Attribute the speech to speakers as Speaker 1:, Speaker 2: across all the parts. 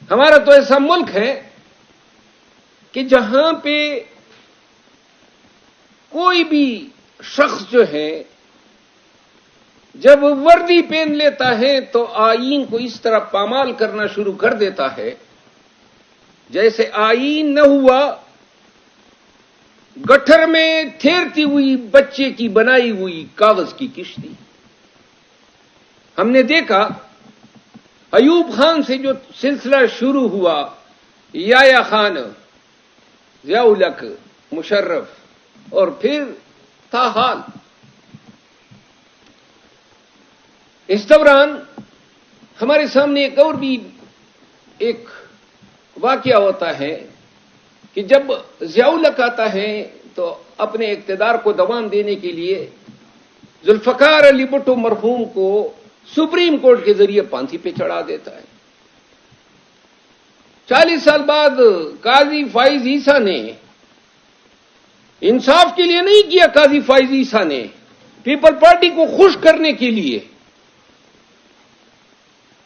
Speaker 1: ہمارا تو ایسا ملک ہے کہ جہاں پہ کوئی بھی شخص جو ہے جب وردی پہن لیتا ہے تو آئین کو اس طرح پامال کرنا شروع کر دیتا ہے جیسے آئین نہ ہوا گٹھر میں ٹھہرتی ہوئی بچے کی بنائی ہوئی کاغذ کی کشتی. ہم نے دیکھا ایوب خان سے جو سلسلہ شروع ہوا، یحییٰ خان، ضیاء الحق، مشرف، اور پھر تھا حال. اس دوران ہمارے سامنے ایک اور بھی ایک واقعہ ہوتا ہے کہ جب ضیاء الحق آتا ہے تو اپنے اقتدار کو دوام دینے کے لیے ذوالفقار علی بھٹو مرحوم کو سپریم کورٹ کے ذریعے پھانسی پہ چڑھا دیتا ہے. 40 سال بعد قاضی فائز عیسیٰ نے انصاف کے لیے نہیں کیا، قاضی فائز عیسیٰ نے پیپل پارٹی کو خوش کرنے کے لیے،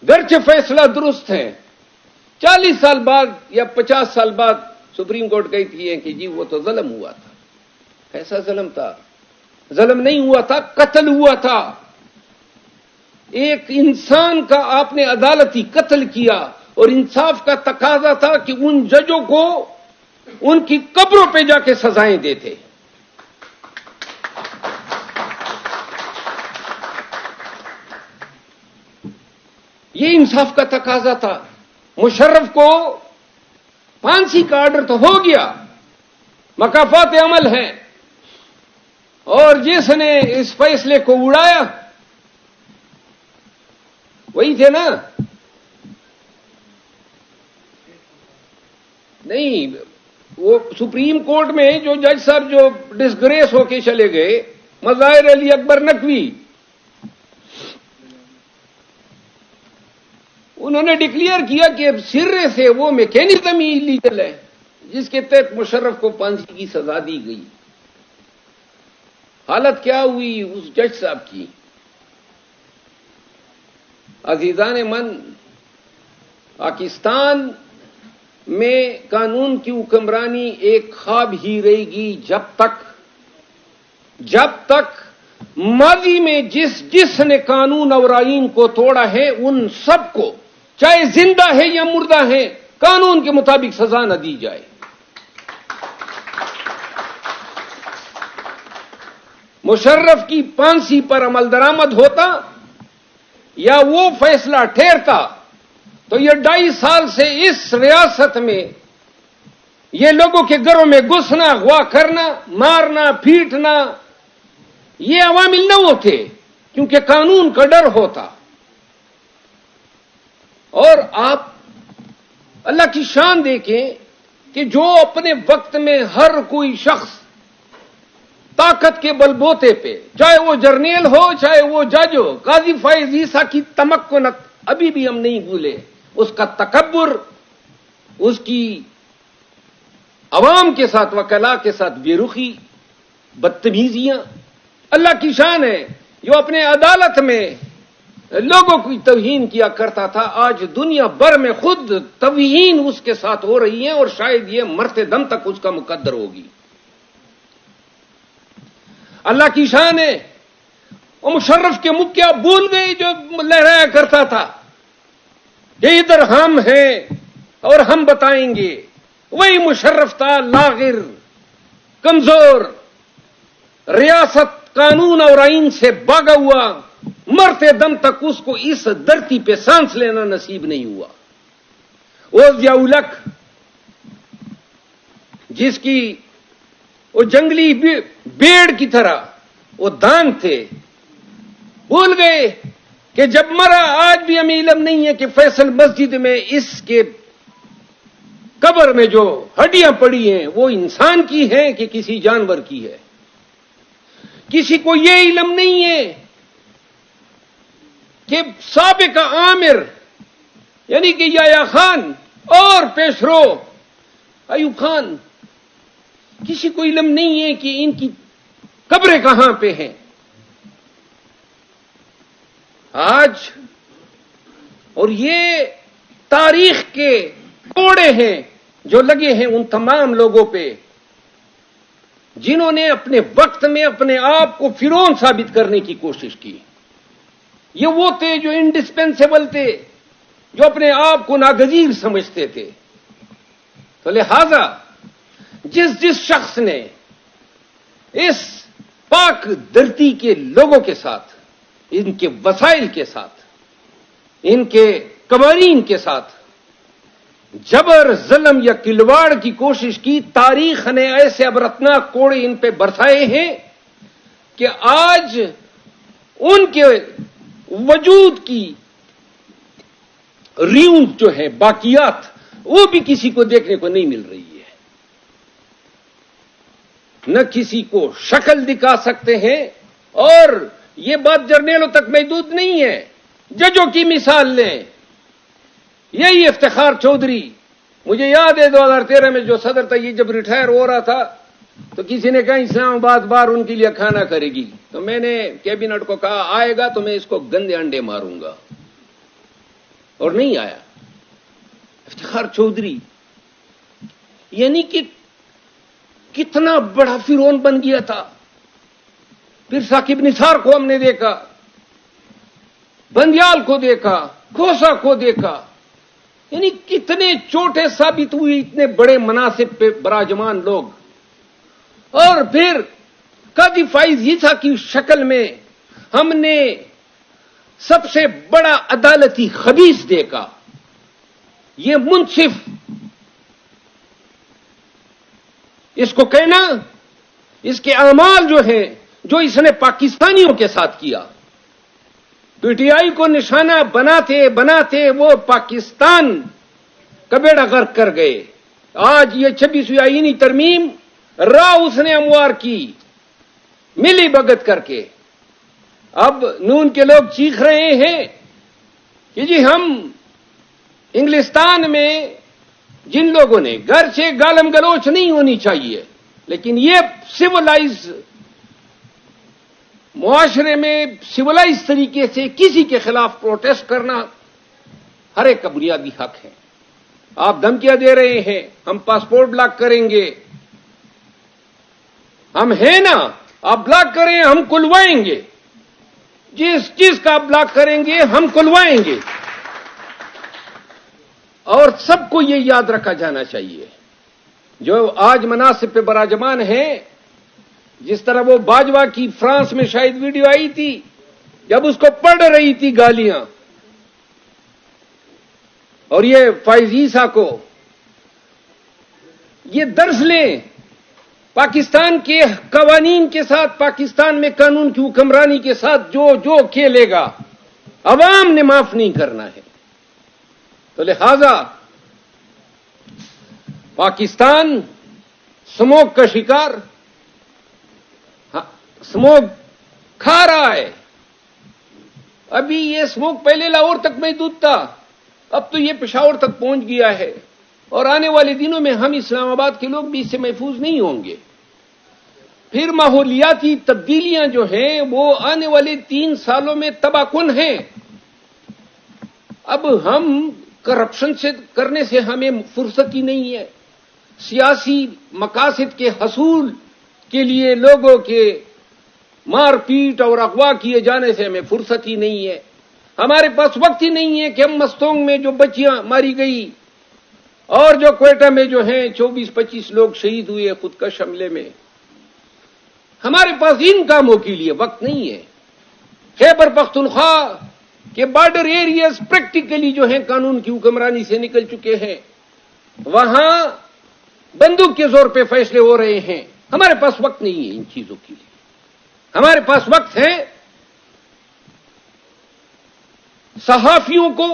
Speaker 1: گرچہ فیصلہ درست ہے، 40 سال بعد یا 50 سال بعد سپریم کورٹ کہتی ہے کہ جی وہ تو ظلم ہوا تھا. ایسا ظلم تھا؟ ظلم نہیں ہوا تھا، قتل ہوا تھا. ایک انسان کا آپ نے عدالتی قتل کیا، اور انصاف کا تقاضا تھا کہ ان ججوں کو ان کی قبروں پہ جا کے سزائیں دیتے. یہ انصاف کا تقاضا تھا. مشرف کو پھانسی کا آرڈر تو ہو گیا، مکافات عمل ہیں، اور جس نے اس فیصلے کو اڑایا وہی تھے نا. نہیں، وہ سپریم کورٹ میں جو جج صاحب جو ڈسگریس ہو کے چلے گئے، مظاہر علی اکبر نقوی، انہوں نے ڈکلیئر کیا کہ اب سرے سے وہ میکینزم ہی لیگل ہے جس کے تحت مشرف کو پھانسی کی سزا دی گئی. حالت کیا ہوئی اس جج صاحب کی؟ عزیزان من، پاکستان میں قانون کی حکمرانی ایک خواب ہی رہے گی جب تک ماضی میں جس نے قانون اور آئین کو توڑا ہے ان سب کو، چاہے زندہ ہے یا مردہ ہے، قانون کے مطابق سزا نہ دی جائے. مشرف کی پھانسی پر عمل درآمد ہوتا یا وہ فیصلہ ٹھہرتا تو یہ 2.5 سال سے اس ریاست میں یہ لوگوں کے گھروں میں گھسنا، اغوا کرنا، مارنا، پیٹنا، یہ عوامل نہ ہوتے، کیونکہ قانون کا ڈر ہوتا. اور آپ اللہ کی شان دیکھیں کہ جو اپنے وقت میں ہر کوئی شخص طاقت کے بل بوتے پہ، چاہے وہ جرنیل ہو چاہے وہ جج ہو، قاضی فائز عیسیٰ کی تمکنت ابھی بھی ہم نہیں بھولے، اس کا تکبر، اس کی عوام کے ساتھ، وکلاء کے ساتھ بے رخی، بدتمیزیاں. اللہ کی شان ہے جو اپنے عدالت میں لوگوں کی توہین کیا کرتا تھا، آج دنیا بھر میں خود توہین اس کے ساتھ ہو رہی ہے، اور شاید یہ مرتے دم تک اس کا مقدر ہوگی. اللہ کی شان ہے وہ مشرف کے منہ کیا بھول گئی جو لہرایا کرتا تھا کہ ادھر ہم ہیں اور ہم بتائیں گے. وہی مشرف تھا، لاغر، کمزور، ریاست قانون اور آئین سے بھاگا ہوا، مرتے دم تک اس کو اس دھرتی پہ سانس لینا نصیب نہیں ہوا. وہ ضیاء الحق جس کی وہ جنگلی بیڑ کی طرح وہ دان تھے، بھول گئے کہ جب مرا، آج بھی ہمیں علم نہیں ہے کہ فیصل مسجد میں اس کے قبر میں جو ہڈیاں پڑی ہیں وہ انسان کی ہیں کہ کسی جانور کی ہے. کسی کو یہ علم نہیں ہے کہ سابق عامر یعنی کہ یحییٰ خان اور پیشرو ایوب خان، کسی کو علم نہیں ہے کہ ان کی قبریں کہاں پہ ہیں. آج اور یہ تاریخ کے کوڑے ہیں جو لگے ہیں ان تمام لوگوں پہ جنہوں نے اپنے وقت میں اپنے آپ کو فرعون ثابت کرنے کی کوشش کی. یہ وہ تھے جو انڈسپینسیبل تھے، جو اپنے آپ کو ناگزیر سمجھتے تھے. تو لہذا جس شخص نے اس پاک دھرتی کے لوگوں کے ساتھ، ان کے وسائل کے ساتھ، ان کے قوانین کے ساتھ جبر، ظلم یا کھلواڑ کی کوشش کی، تاریخ نے ایسے عبرتناک کوڑے ان پہ برسائے ہیں کہ آج ان کے وجود کی ریوں جو ہے، باقیات، وہ بھی کسی کو دیکھنے کو نہیں مل رہی ہے. نہ کسی کو شکل دکھا سکتے ہیں. اور یہ بات جرنیلوں تک محدود نہیں ہے. ججوں کی مثال لیں. یہی افتخار چودھری، مجھے یاد ہے 2013 میں جو صدر تھا، یہ جب ریٹائر ہو رہا تھا تو کسی نے کہا اسلام آباد بار ان کے لیے کھانا کرے گی. تو میں نے کیبنٹ کو کہا آئے گا تو میں اس کو گندے انڈے ماروں گا، اور نہیں آیا. افتخار چودھری یعنی کہ کتنا بڑا فرعون بن گیا تھا. پھر ثاقب نثار کو ہم نے دیکھا، بندیال کو دیکھا، کھوسا کو دیکھا، یعنی کتنے چھوٹے ثابت ہوئے اتنے بڑے مناصب پہ براجمان لوگ. اور پھر قاضی فائز عیسیٰ کی شکل میں ہم نے سب سے بڑا عدالتی خبیث دیکھا. یہ منصف، اس کو کہنا، اس کے اعمال جو ہیں جو اس نے پاکستانیوں کے ساتھ کیا، پی ٹی آئی کو نشانہ بناتے بناتے وہ پاکستان کا بیڑا غرق کر گئے. آج یہ 26ویں آئینی ترمیم اس نے ہموار کی ملی بھگت کر کے. اب نون کے لوگ چیخ رہے ہیں کہ جی ہم انگلستان میں جن لوگوں نے گھر سے گالم گلوچ نہیں ہونی چاہیے، لیکن یہ سیولائز معاشرے میں سیولائز طریقے سے کسی کے خلاف پروٹیسٹ کرنا ہر ایک کا بنیادی حق ہے. آپ دھمکیاں دے رہے ہیں ہم پاسپورٹ بلاک کریں گے، ہم ہیں نا، آپ بلاک کریں ہم کھلوائیں گے، جس چیز کا آپ بلاک کریں گے ہم کھلوائیں گے. اور سب کو یہ یاد رکھا جانا چاہیے جو آج مناصب پہ براجمان ہیں. جس طرح وہ باجوہ کی فرانس میں شاید ویڈیو آئی تھی جب اس کو پڑھ رہی تھی گالیاں، اور یہ فائز عیسیٰ کو یہ درس لیں. پاکستان کے قوانین کے ساتھ، پاکستان میں قانون کی حکمرانی کے ساتھ جو کھیلے گا عوام نے معاف نہیں کرنا ہے. تو لہذا پاکستان سموگ کا شکار، سموگ کھا رہا ہے. ابھی یہ سموگ پہلے لاہور تک محدود تھا، اب تو یہ پشاور تک پہنچ گیا ہے، اور آنے والے دنوں میں ہم اسلام آباد کے لوگ بھی اس سے محفوظ نہیں ہوں گے. پھر ماحولیاتی تبدیلیاں جو ہیں وہ آنے والے 3 سالوں میں تباہ کن ہیں. اب ہم کرپشن سے کرنے سے ہمیں فرصت ہی نہیں ہے. سیاسی مقاصد کے حصول کے لیے لوگوں کے مار پیٹ اور اغوا کیے جانے سے ہمیں فرصت ہی نہیں ہے. ہمارے پاس وقت ہی نہیں ہے کہ ہم مستونگ میں جو بچیاں ماری گئی اور جو کوئٹہ میں جو ہیں 24-25 لوگ شہید ہوئے خودکش حملے میں، ہمارے پاس ان کاموں کے لیے وقت نہیں ہے. خیبر پختونخوا کے بارڈر ایریاز پریکٹیکلی جو ہیں قانون کی حکمرانی سے نکل چکے ہیں، وہاں بندوق کے زور پہ فیصلے ہو رہے ہیں. ہمارے پاس وقت نہیں ہے ان چیزوں کے لیے. ہمارے پاس وقت ہے صحافیوں کو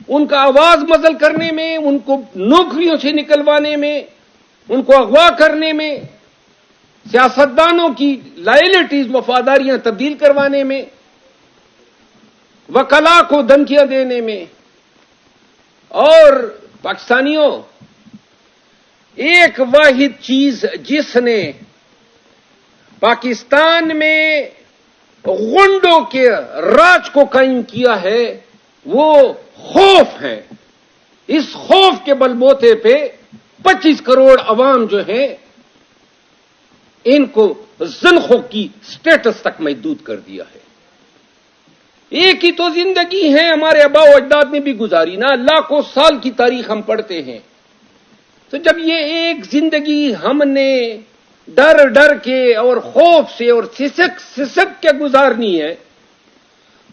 Speaker 1: ان کا آواز مزل کرنے میں، ان کو نوکریوں سے نکلوانے میں، ان کو اغوا کرنے میں، سیاستدانوں کی لائلٹیز وفاداریاں تبدیل کروانے میں، وکلا کو دھمکیاں دینے میں. اور پاکستانیوں، ایک واحد چیز جس نے پاکستان میں غنڈوں کے راج کو قائم کیا ہے وہ خوف ہے. اس خوف کے بلبوتے پہ 25 کروڑ عوام جو ہیں ان کو زنخوں کی سٹیٹس تک محدود کر دیا ہے. ایک ہی تو زندگی ہے ہمارے آباء و اجداد نے بھی گزاری نا, لاکھوں سال کی تاریخ ہم پڑھتے ہیں. تو جب یہ ایک زندگی ہم نے ڈر ڈر کے اور خوف سے اور سسک کے گزارنی ہے,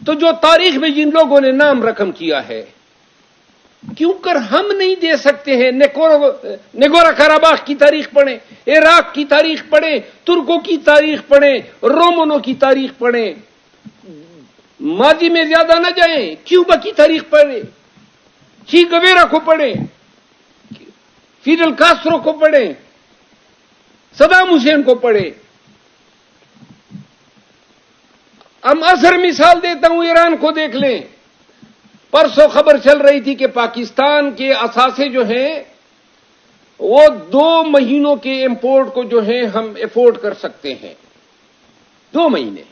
Speaker 1: تو جو تاریخ میں جن لوگوں نے نام رقم کیا ہے, کیوں کر ہم نہیں دے سکتے ہیں؟ نیگورو کاراباخ کی تاریخ پڑھیں, عراق کی تاریخ پڑھیں, ترکوں کی تاریخ پڑھیں, رومنوں کی تاریخ پڑھیں. ماضی میں زیادہ نہ جائیں, کیوبا کی تاریخ پڑھیں, چی گویرا کو پڑھیں, فیڈل کاسٹرو کو پڑھیں, صدام حسین کو پڑھیں. اب اثر مثال دیتا ہوں, ایران کو دیکھ لیں. پرسوں خبر چل رہی تھی کہ پاکستان کے اثاثے جو ہیں وہ 2 مہینوں کے امپورٹ کو جو ہے ہم افورڈ کر سکتے ہیں. 2 مہینے.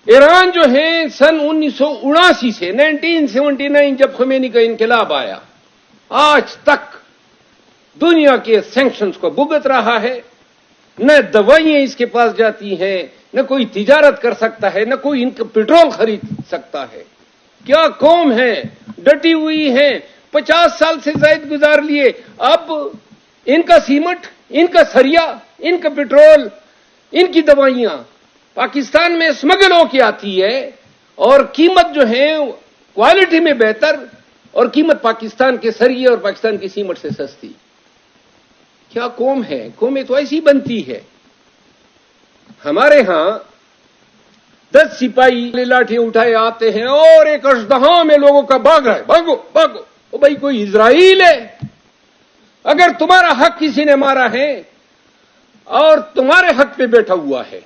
Speaker 1: ایران جو ہے سن 1979 سے 1979 جب خمینی کا انقلاب آیا آج تک دنیا کے سینکشنز کو بھگت رہا ہے. نہ دوائیاں اس کے پاس جاتی ہیں, نہ کوئی تجارت کر سکتا ہے, نہ کوئی ان کا پیٹرول خرید سکتا ہے. کیا قوم ہے, ڈٹی ہوئی ہے, 50 سال سے زائد گزار لیے. اب ان کا سیمنٹ, ان کا سریا, ان کا پیٹرول, ان کی دوائیاں پاکستان میں اسمگل ہو کے آتی ہے, اور قیمت جو ہے کوالٹی میں بہتر, اور قیمت پاکستان کے سریے اور پاکستان کی سیمنٹ سے سستی. کیا قوم ہے؟ قومیں تو ایسی بنتی ہے. ہمارے ہاں 10 سپاہی لاٹھیاں اٹھائے آتے ہیں اور ایک اژدہا میں لوگوں کا بھاگ رہا ہے, بھاگو بھاگو. او بھائی کوئی اسرائیل ہے؟ اگر تمہارا حق کسی نے مارا ہے اور تمہارے حق پہ بیٹھا ہوا ہے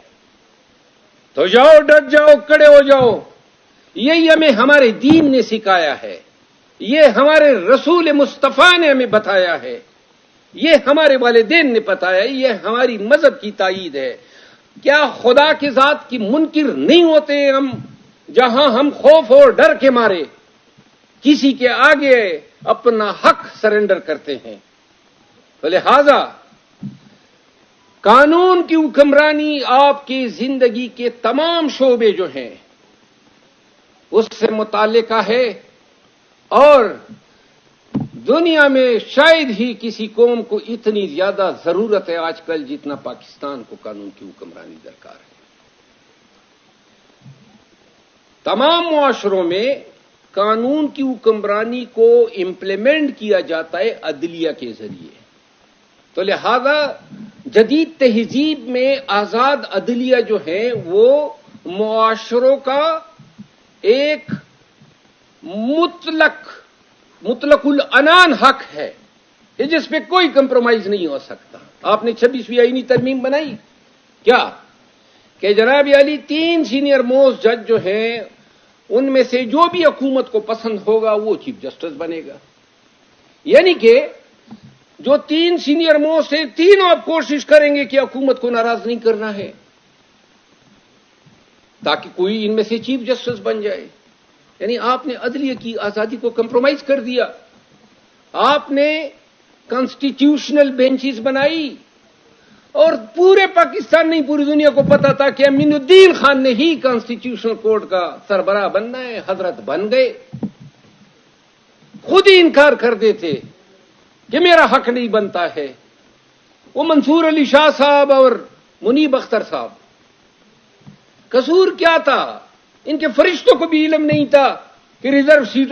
Speaker 1: تو جاؤ, ڈٹ جاؤ, کڑے ہو جاؤ. یہی ہمیں ہمارے دین نے سکھایا ہے, یہ ہمارے رسول مصطفیٰ نے ہمیں بتایا ہے, یہ ہمارے والدین نے بتایا, یہ ہماری مذہب کی تائید ہے. کیا خدا کی ذات کی منکر نہیں ہوتے ہم, جہاں ہم خوف اور ڈر کے مارے کسی کے آگے اپنا حق سرنڈر کرتے ہیں؟ تو لہذا قانون کی حکمرانی آپ کی زندگی کے تمام شعبے جو ہیں اس سے متعلقہ ہے, اور دنیا میں شاید ہی کسی قوم کو اتنی زیادہ ضرورت ہے آج کل جتنا پاکستان کو قانون کی حکمرانی درکار ہے. تمام معاشروں میں قانون کی حکمرانی کو امپلیمنٹ کیا جاتا ہے عدلیہ کے ذریعے. تو لہذا جدید تہذیب میں آزاد عدلیہ جو ہے وہ معاشروں کا ایک مطلق العنان حق ہے جس پہ کوئی کمپرومائز نہیں ہو سکتا. آپ نے 26ویں آئینی ترمیم بنائی کیا کہ جناب علی 3 سینئر موسٹ جج جو ہیں ان میں سے جو بھی حکومت کو پسند ہوگا وہ چیف جسٹس بنے گا. یعنی کہ جو 3 سینئر موسٹ ہیں تینوں آپ کوشش کریں گے کہ حکومت کو ناراض نہیں کرنا ہے تاکہ کوئی ان میں سے چیف جسٹس بن جائے. یعنی آپ نے عدلیہ کی آزادی کو کمپرومائز کر دیا. آپ نے کانسٹیٹیوشنل بینچز بنائی اور پورے پاکستان نہیں پوری دنیا کو پتا تھا کہ امین الدین خان نے ہی کانسٹیٹیوشنل کورٹ کا سربراہ بننا ہے. حضرت بن گئے, خود ہی انکار کر دیتے کہ میرا حق نہیں بنتا ہے. وہ منصور علی شاہ صاحب اور منیب اختر صاحب, قصور کیا تھا؟ ان کے فرشتوں کو بھی علم نہیں تھا کہ ریزرو سیٹ